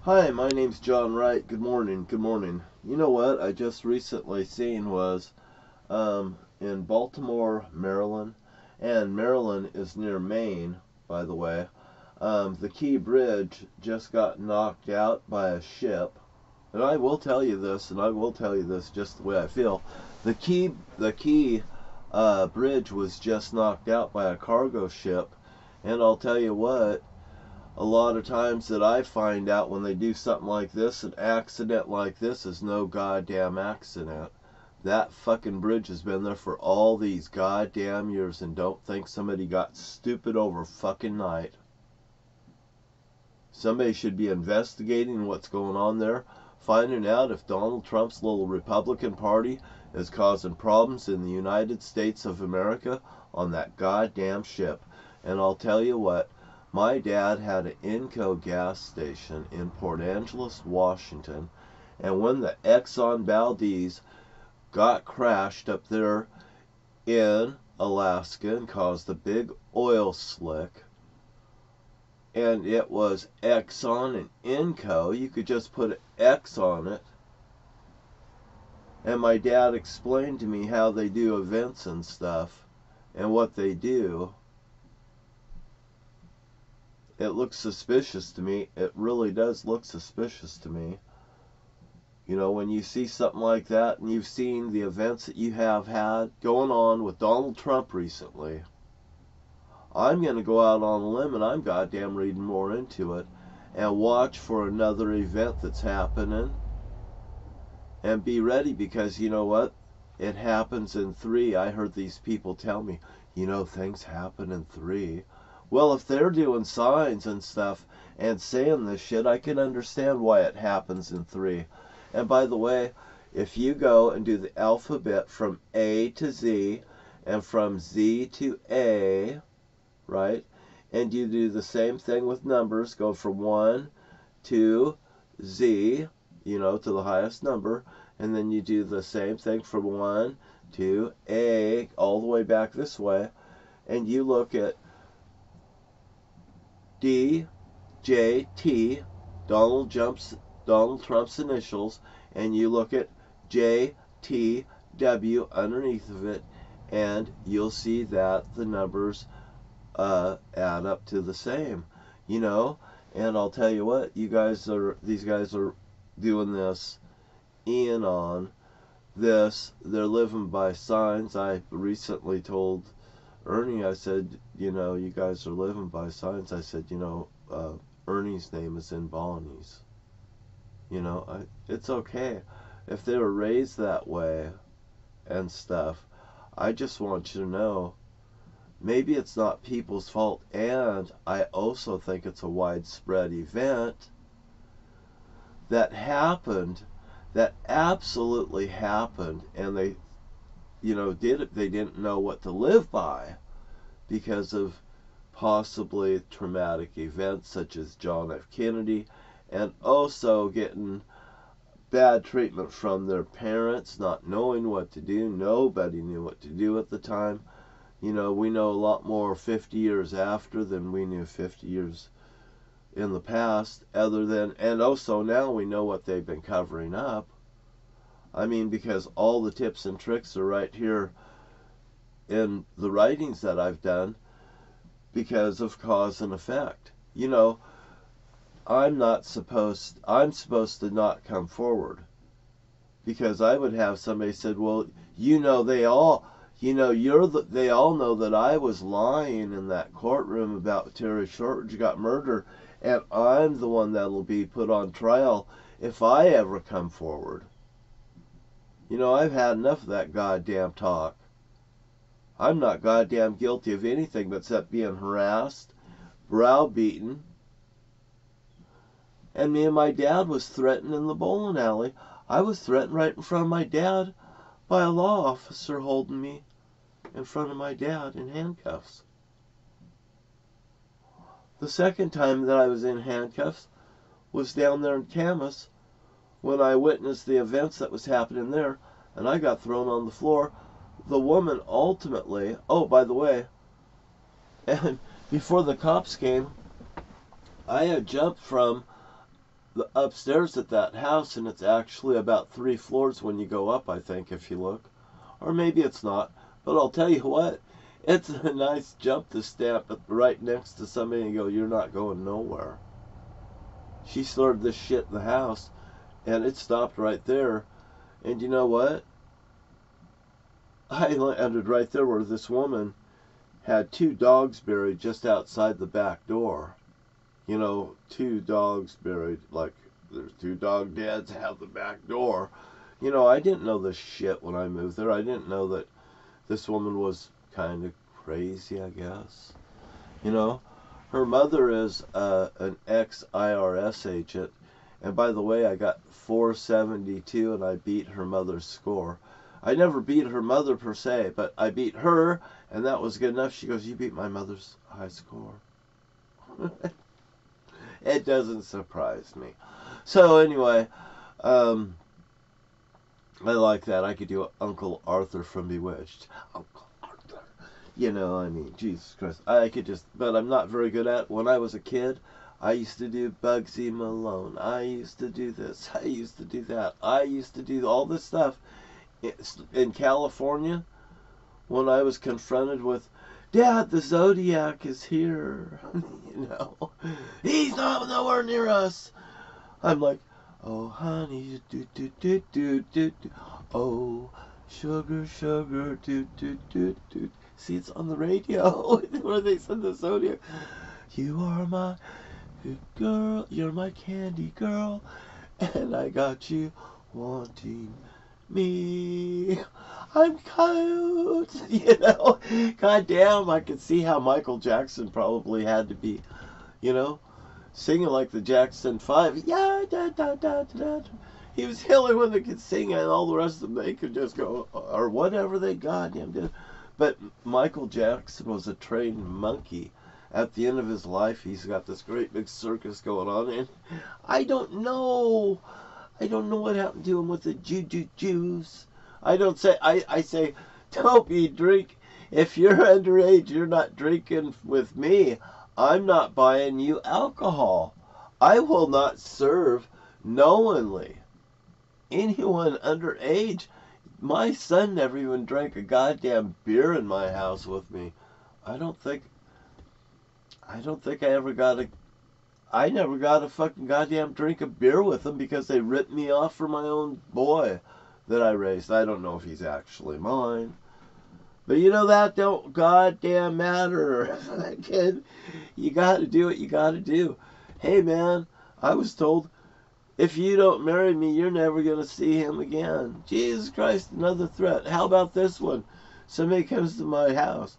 Hi, my name's John Wright. Good morning. Good morning. You know what I just recently seen was in Baltimore, Maryland, and Maryland is near Maine, by the way. The Key Bridge just got knocked out by a ship, and I will tell you this, and I will tell you this just the way I feel. The Key Bridge was just knocked out by a cargo ship, and I'll tell you what. A lot of times that I find out when they do something like this, an accident like this is no goddamn accident. That fucking bridge has been there for all these goddamn years, and don't think somebody got stupid over fucking night. Somebody should be investigating what's going on there, finding out if Donald Trump's little Republican Party is causing problems in the United States of America on that goddamn ship. And I'll tell you what, my dad had an Inco gas station in Port Angeles, Washington, and when the Exxon Valdez got crashed up there in Alaska and caused a big oil slick, and it was Exxon and Inco, you could just put an X on it, and my dad explained to me how they do events and stuff, and what they do. It looks suspicious to me. It really does look suspicious to me. You know, when you see something like that, and you've seen the events that you have had going on with Donald Trump recently, I'm going to go out on a limb, and I'm goddamn reading more into it, and watch for another event that's happening, and be ready, because you know what? It happens in 3. I heard these people tell me, you know, things happen in 3. Well, if they're doing signs and stuff and saying this shit, I can understand why it happens in 3. And by the way, if you go and do the alphabet from A to Z and from Z to A, right? And you do the same thing with numbers, go from 1 to Z, you know, to the highest number, and then you do the same thing from 1 to A all the way back this way, and you look at D, J, T, Donald Trump's initials, and you look at J, T, W underneath of it, and you'll see that the numbers add up to the same, you know. And I'll tell you what, these guys are doing this on this. They're living by signs. I recently told Ernie, I said, you know, you guys are living by signs. I said, you know, Ernie's name is in Bonnie's. You know, it's okay. If they were raised that way and stuff, I just want you to know, maybe it's not people's fault, and I also think it's a widespread event that happened, that absolutely happened, and they, you know, they didn't know what to live by because of possibly traumatic events such as John F. Kennedy, and also getting bad treatment from their parents, not knowing what to do. Nobody knew what to do at the time. You know, we know a lot more 50 years after than we knew 50 years in the past, and also now we know what they've been covering up. I mean, because all the tips and tricks are right here in the writings that I've done because of cause and effect. You know, I'm supposed to not come forward, because I would have somebody said, well, you know, they all know that I was lying in that courtroom about Terry Shortridge got murdered, and I'm the one that'll be put on trial if I ever come forward. You know, I've had enough of that goddamn talk. I'm not goddamn guilty of anything except being harassed, browbeaten, and me and my dad was threatened in the bowling alley. I was threatened right in front of my dad by a law officer holding me in front of my dad in handcuffs. The second time that I was in handcuffs was down there in Camas when I witnessed the events that was happening there, and I got thrown on the floor. The woman ultimately, oh, by the way, and before the cops came, I had jumped from upstairs at that house, and it's actually about 3 floors when you go up, I think, if you look. Or maybe it's not. But I'll tell you what, it's a nice jump to stamp right next to somebody and go, you're not going nowhere. She started this shit in the house, and it stopped right there. And you know what? I landed right there where this woman had 2 dogs buried just outside the back door. You know, 2 dogs buried, like there's 2 dog deads out the back door. You know, I didn't know this shit when I moved there. I didn't know that this woman was kind of crazy, I guess. You know, her mother is an ex-IRS agent. And by the way, I got 472 and I beat her mother's score. I never beat her mother per se, but I beat her, and that was good enough. She goes, you beat my mother's high score. It doesn't surprise me. So anyway, I like that. I could do Uncle Arthur from Bewitched. Uncle Arthur. You know, I mean, Jesus Christ. I could just, but I'm not very good at it. When I was a kid, I used to do Bugsy Malone. I used to do this. I used to do that. I used to do all this stuff. In California, when I was confronted with, Dad, the Zodiac is here. You know, he's not nowhere near us. I'm like, oh honey, do do do do do do. Oh, sugar, sugar, do do do do. See, it's on the radio where they said the Zodiac. You are my girl, you're my candy girl, and I got you wanting me. I'm cute. You know, goddamn, I could see how Michael Jackson probably had to be, you know, singing like the Jackson 5. Yeah, da da da da. He was the only one that could sing, and all the rest of them, they could just go, or whatever they goddamn did. But Michael Jackson was a trained monkey. At the end of his life, he's got this great big circus going on, and I don't know what happened to him with the Jews. I don't say, I say, don't be drink. If you're underage, you're not drinking with me. I'm not buying you alcohol. I will not serve knowingly anyone underage. My son never even drank a goddamn beer in my house with me. I don't think I ever got a I never got a fucking goddamn drink of beer with them because they ripped me off for my own boy that I raised. I don't know if he's actually mine. But you know, that don't goddamn matter. Kid, you gotta do what you gotta do. Hey man, I was told if you don't marry me, you're never gonna see him again. Jesus Christ, another threat. How about this one? Somebody comes to my house.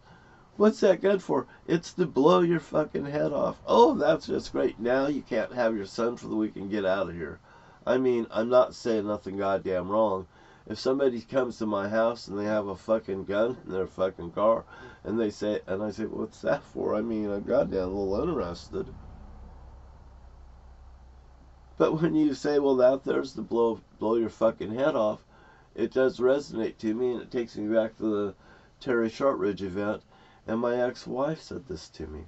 What's that good for? It's to blow your fucking head off. Oh, that's just great. Now you can't have your son for the week and get out of here. I mean, I'm not saying nothing goddamn wrong. If somebody comes to my house and they have a fucking gun in their fucking car, and they say, and I say, what's that for? I mean, I'm goddamn a little interested. But when you say, well, that there's to blow your fucking head off, it does resonate to me, and it takes me back to the Terry Shortridge event. And my ex-wife said this to me.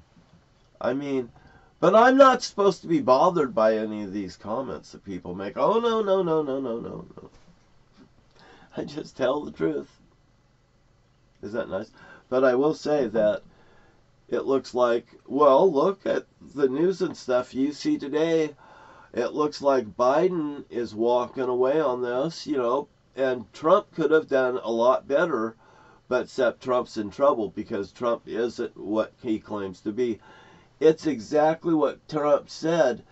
I mean, but I'm not supposed to be bothered by any of these comments that people make. Oh, no, no, no, no, no, no, no. I just tell the truth. Is that nice? But I will say that it looks like, well, look at the news and stuff you see today. It looks like Biden is walking away on this, you know, and Trump could have done a lot better. But except Trump's in trouble because Trump isn't what he claims to be. It's exactly what Trump said.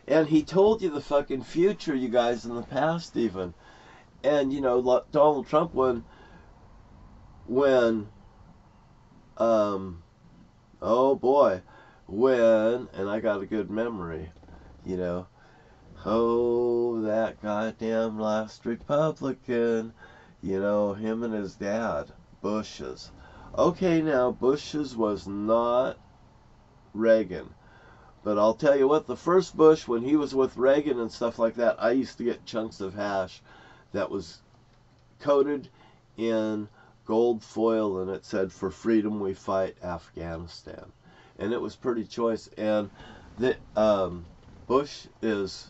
And he told you the fucking future, you guys, in the past even. And, you know, Donald Trump, oh boy, and I got a good memory, you know. Oh, that goddamn last Republican, you know, him and his dad. Bush's. Okay, now, Bush's was not Reagan. But I'll tell you what, the first Bush, when he was with Reagan and stuff like that, I used to get chunks of hash that was coated in gold foil, and it said, "For freedom we fight, Afghanistan." And it was pretty choice. And the, Bush is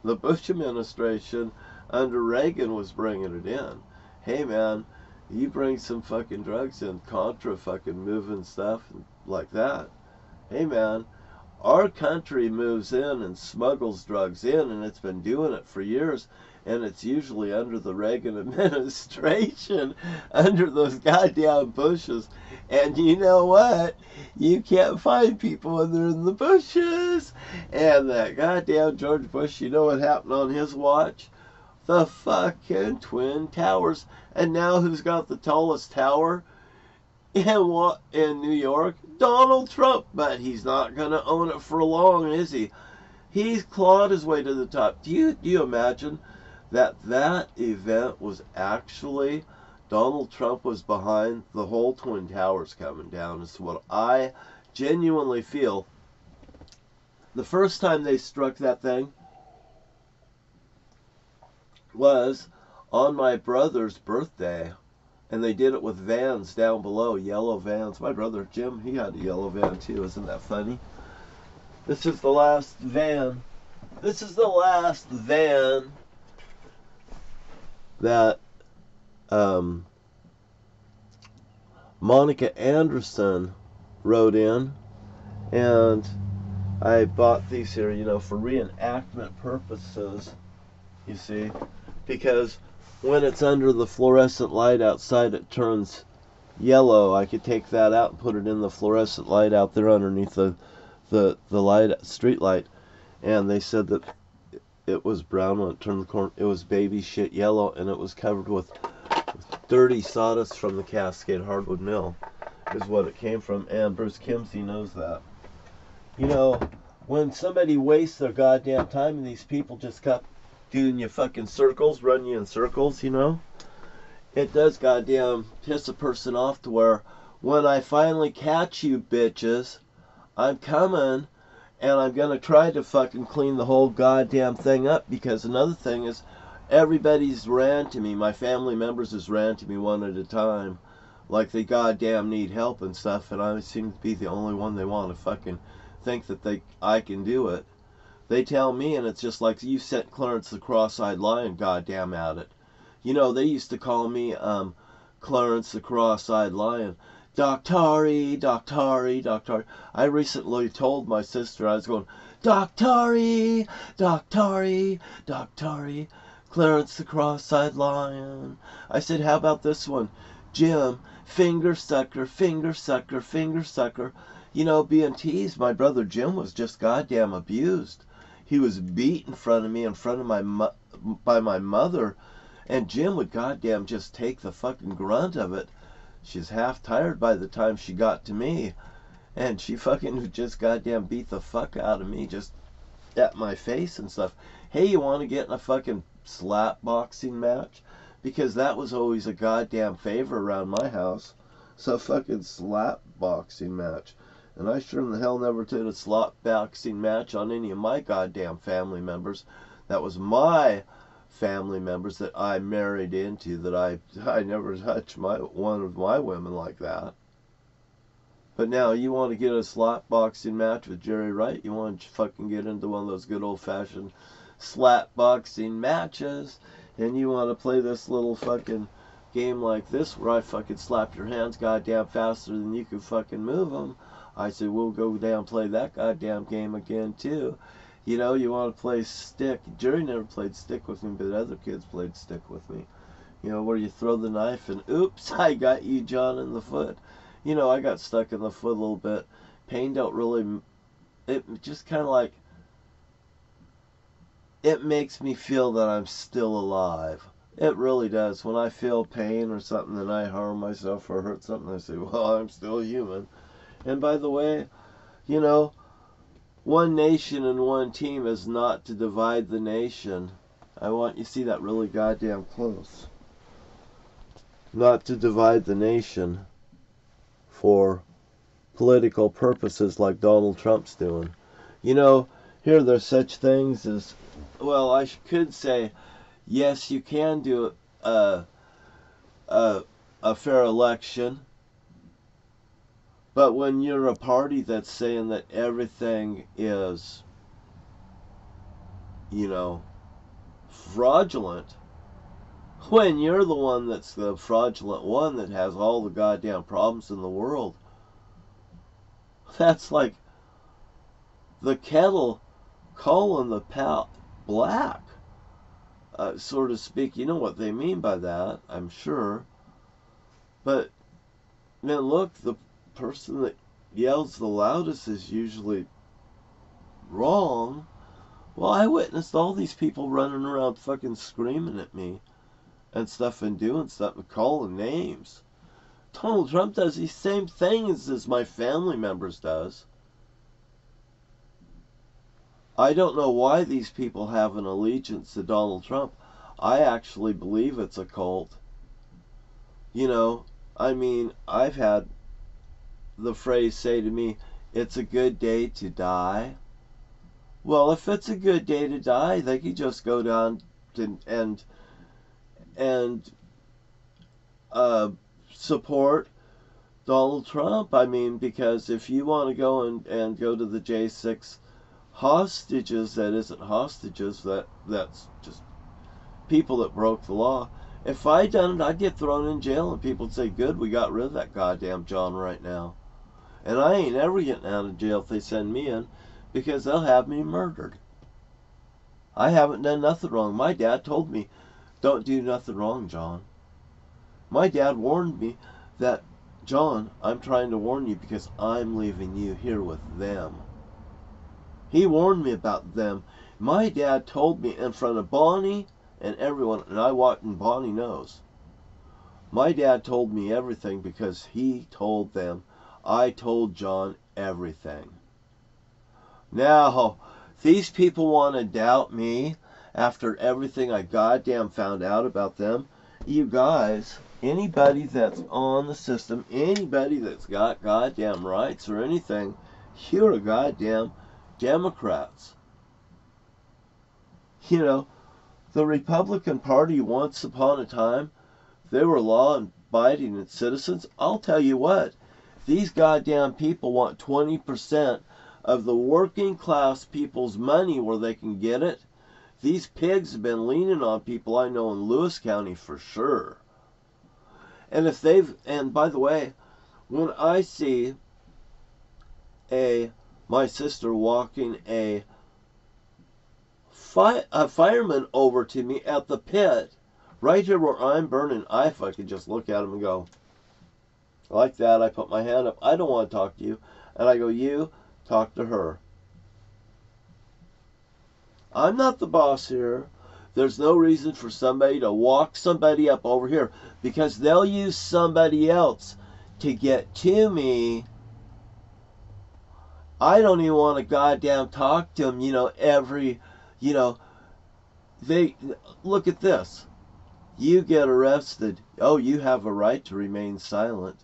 the Bush administration under Reagan was bringing it in. Hey man, you bring some fucking drugs in, Contra fucking moving stuff like that. Hey man, our country moves in and smuggles drugs in, and it's been doing it for years, and it's usually under the Reagan administration, under those goddamn bushes. And you know what? You can't find people when they're in the bushes. And that goddamn George Bush, you know what happened on his watch? The fucking Twin Towers. And now who's got the tallest tower in New York? Donald Trump. But he's not going to own it for long, is he? He's clawed his way to the top. Do you imagine that event was actually Donald Trump was behind the whole Twin Towers coming down? Is what I genuinely feel. The first time they struck that thing was on my brother's birthday, and they did it with vans down below, yellow vans. My brother Jim, he had a yellow van too. Isn't that funny? This is the last van. This is the last van that Monica Anderson rode in, and I bought these here, you know, for reenactment purposes, you see, because when it's under the fluorescent light outside, it turns yellow. I could take that out and put it in the fluorescent light out there underneath the light, street light, and they said that it was brown when it turned the corner. It was baby shit yellow, and it was covered with dirty sawdust from the Cascade Hardwood Mill, is what it came from. And Bruce Kimsey knows that. You know, when somebody wastes their goddamn time and these people just kept doing you fucking circles, run you in circles, you know, it does goddamn piss a person off to where when I finally catch you bitches, I'm coming, and I'm going to try to fucking clean the whole goddamn thing up. Because another thing is, everybody's ran to me, my family members has ran to me one at a time, like they goddamn need help and stuff, and I seem to be the only one they want to fucking think that I can do it. They tell me, and it's just like, you sent Clarence the Cross-Eyed Lion goddamn at it. You know, they used to call me Clarence the Cross-Eyed Lion. Doctari, Doctari, Doctari. I recently told my sister, I was going, Doctari, Doctari, Doctari, Clarence the Cross-Eyed Lion. I said, how about this one? Jim, finger sucker, finger sucker, finger sucker. You know, being teased, my brother Jim was just goddamn abused. He was beat in front of me, in front of by my mother, and Jim would goddamn just take the fucking grunt of it. She's half tired by the time she got to me, and she fucking just goddamn beat the fuck out of me, just at my face and stuff. Hey, you want to get in a fucking slap boxing match? Because that was always a goddamn favor around my house. So fucking slap boxing match. And I sure in the hell never did a slap boxing match on any of my goddamn family members. That was my family members that I married into, that I never touched one of my women like that. But now you want to get a slap boxing match with Jerry Wright? You want to fucking get into one of those good old fashioned slap boxing matches, and you want to play this little fucking game like this where I fucking slap your hands goddamn faster than you can fucking move them? I said, we'll go down play that goddamn game again too. You know, you want to play stick. Jerry never played stick with me, but other kids played stick with me. You know, where you throw the knife and, oops, I got you, John, in the foot. You know, I got stuck in the foot a little bit. Pain don't really, it just kind of like, it makes me feel that I'm still alive. It really does. When I feel pain or something and I harm myself or hurt something, I say, well, I'm still human. And by the way, you know, one nation and one team is not to divide the nation. I want you to see that really goddamn close. Not to divide the nation for political purposes like Donald Trump's doing. You know, here there's such things as, well, I could say, yes, you can do a fair election. But when you're a party that's saying that everything is, you know, fraudulent when you're the one that's the fraudulent one that has all the goddamn problems in the world. That's like the kettle calling the pot black, so to speak. You know what they mean by that, I'm sure. But, man, look, the person that yells the loudest is usually wrong. Well, I witnessed all these people running around fucking screaming at me and stuff and doing stuff and calling names. Donald Trump does the same thing as my family members does. I don't know why these people have an allegiance to Donald Trump. I actually believe it's a cult. You know, I mean, I've had the phrase say to me, it's a good day to die. Well, if it's a good day to die, they could just go down and support Donald Trump. I mean, because if you want to go and go to the J6 hostages, that isn't hostages, that's just people that broke the law. If I done it, I'd get thrown in jail and people would say, good, we got rid of that goddamn John right now. And I ain't ever getting out of jail if they send me in, because they'll have me murdered. I haven't done nothing wrong. My dad told me, don't do nothing wrong, John. My dad warned me that, John, I'm trying to warn you because I'm leaving you here with them. He warned me about them. My dad told me in front of Bonnie and everyone, and I watched, and Bonnie knows. My dad told me everything because he told them. I told John everything. Now, these people want to doubt me after everything I goddamn found out about them. You guys, anybody that's on the system, anybody that's got goddamn rights or anything, you're a goddamn Democrats. You know, the Republican Party, once upon a time, they were law-abiding citizens. I'll tell you what, these goddamn people want 20% of the working class people's money where they can get it. These pigs have been leaning on people I know in Lewis County for sure. And if they've, and by the way, when I see my sister walking a fireman over to me at the pit, right here where I'm burning, I fucking just look at him and go, like that. I put my hand up. I don't want to talk to you. And I go, you talk to her. I'm not the boss here. There's no reason for somebody to walk somebody up over here, because they'll use somebody else to get to me. I don't even want to goddamn talk to them, they, look at this. You get arrested. Oh, you have a right to remain silent.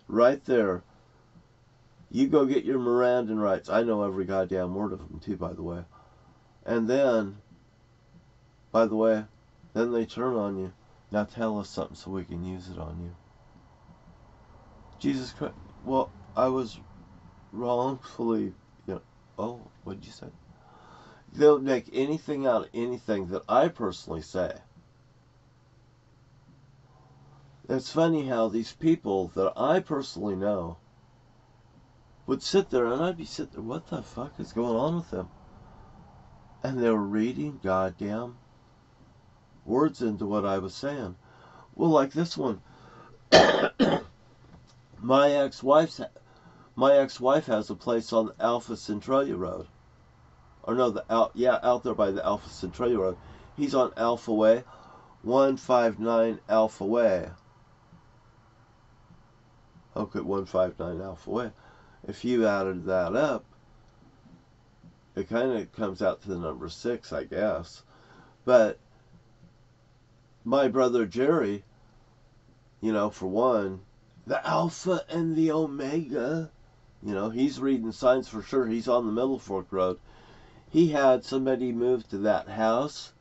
Right there. You go get your Mirandan rights. I know every goddamn word of them too, by the way. And then, by the way, then they turn on you. Now tell us something so we can use it on you. Jesus Christ. Well, I was wrongfully, oh, what'd you say? They'll make anything out of anything that I personally say. It's funny how these people that I personally know would sit there, and I'd be sitting there, what the fuck is going on with them? And they were reading goddamn words into what I was saying. Well, like this one. My ex-wife has a place on the Alpha Centralia Road. Or no, out there by the Alpha Centralia Road. He's on Alpha Way, 159 Alpha Way. Okay, 159 Alpha Way. If you added that up, it kind of comes out to the number 6, I guess. But my brother Jerry, for one, the Alpha and the Omega, he's reading signs for sure. He's on the Middle Fork Road. He had somebody move to that house.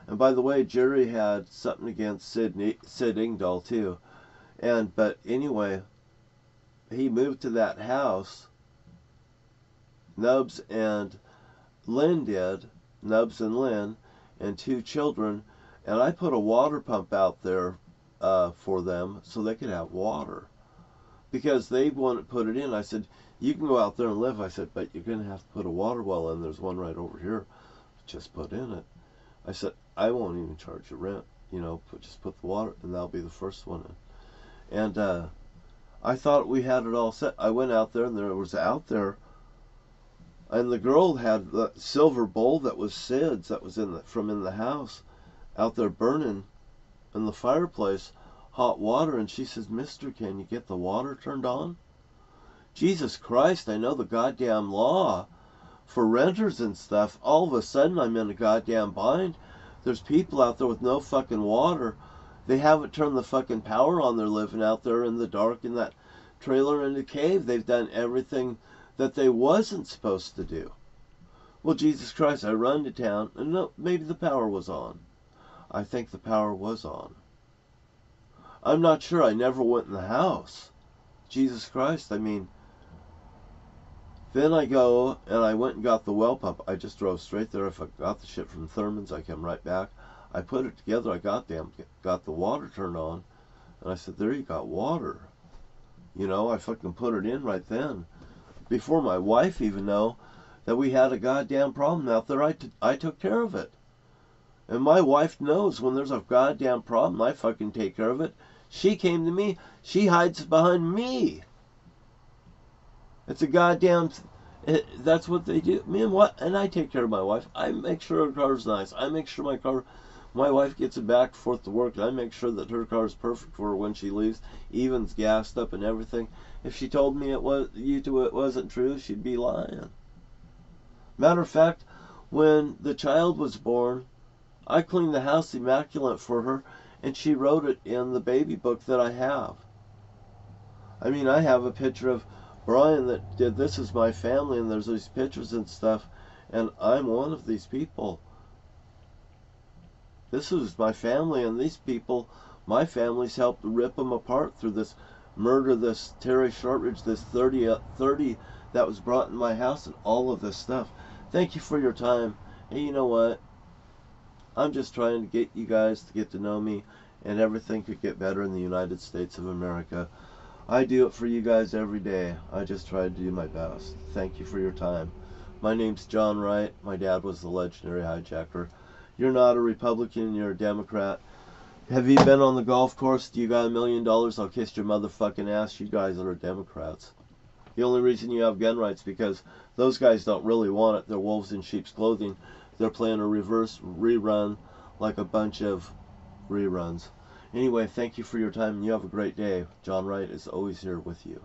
And by the way, Jerry had something against Sid Ingdahl too. But anyway, he moved to that house. Nubs and Lynn did. Nubs and Lynn, and 2 children, and I put a water pump out there for them so they could have water. Because they wanted to put it in. I said, you can go out there and live. I said, but you're going to have to put a water well in. There's one right over here. Just put in it. I said, I won't even charge you rent. You know, just put the water, and that'll be the first one in. And I thought we had it all set. I went out there, and there was out there, and the girl had the silver bowl that was Sid's, that was from in the house, out there burning in the fireplace, hot water. And she says, mister, can you get the water turned on? Jesus Christ, I know the goddamn law for renters and stuff. All of a sudden, I'm in a goddamn bind. There's people out there with no fucking water. They haven't turned the fucking power on. They're living out there in the dark in that trailer in the cave. They've done everything that they wasn't supposed to do. Well, Jesus Christ, I run to town, and no, maybe the power was on. I think the power was on. I'm not sure. I never went in the house. Jesus Christ, I mean, then I go, and I went and got the well pump. I just drove straight there. If I got the shit from Thurman's, I came right back. I put it together. I got the water turned on. And I said, there, you got water. You know, I fucking put it in right then. Before my wife even know that we had a goddamn problem out there, I took care of it. And my wife knows when there's a goddamn problem, I fucking take care of it. She came to me. She hides behind me. It's a goddamn... that's what they do. Me and what? And I take care of my wife. I make sure her car's nice. I make sure my wife gets it back and forth to work. And I make sure that her car is perfect for her when she leaves. Even's gassed up and everything. If she told me it wasn't true, she'd be lying. Matter of fact, when the child was born, I cleaned the house immaculate for her, and she wrote it in the baby book that I have. I mean, I have a picture of Brian that did This Is My Family, and there's these pictures and stuff, and I'm one of these people. This is my family, and these people, my family's helped rip them apart through this murder, this Terry Shortridge, this 30 that was brought in my house, and all of this stuff. Thank you for your time. And you know what? I'm just trying to get you guys to get to know me, and everything could get better in the United States of America. I do it for you guys every day. I just try to do my best. Thank you for your time. My name's John Wright. My dad was the legendary hijacker. You're not a Republican, you're a Democrat. Have you been on the golf course? Do you got $1 million? I'll kiss your motherfucking ass. You guys are Democrats. The only reason you have gun rights because those guys don't really want it. They're wolves in sheep's clothing. They're playing a reverse rerun like a bunch of reruns. Anyway, thank you for your time, and you have a great day. John Wright is always here with you.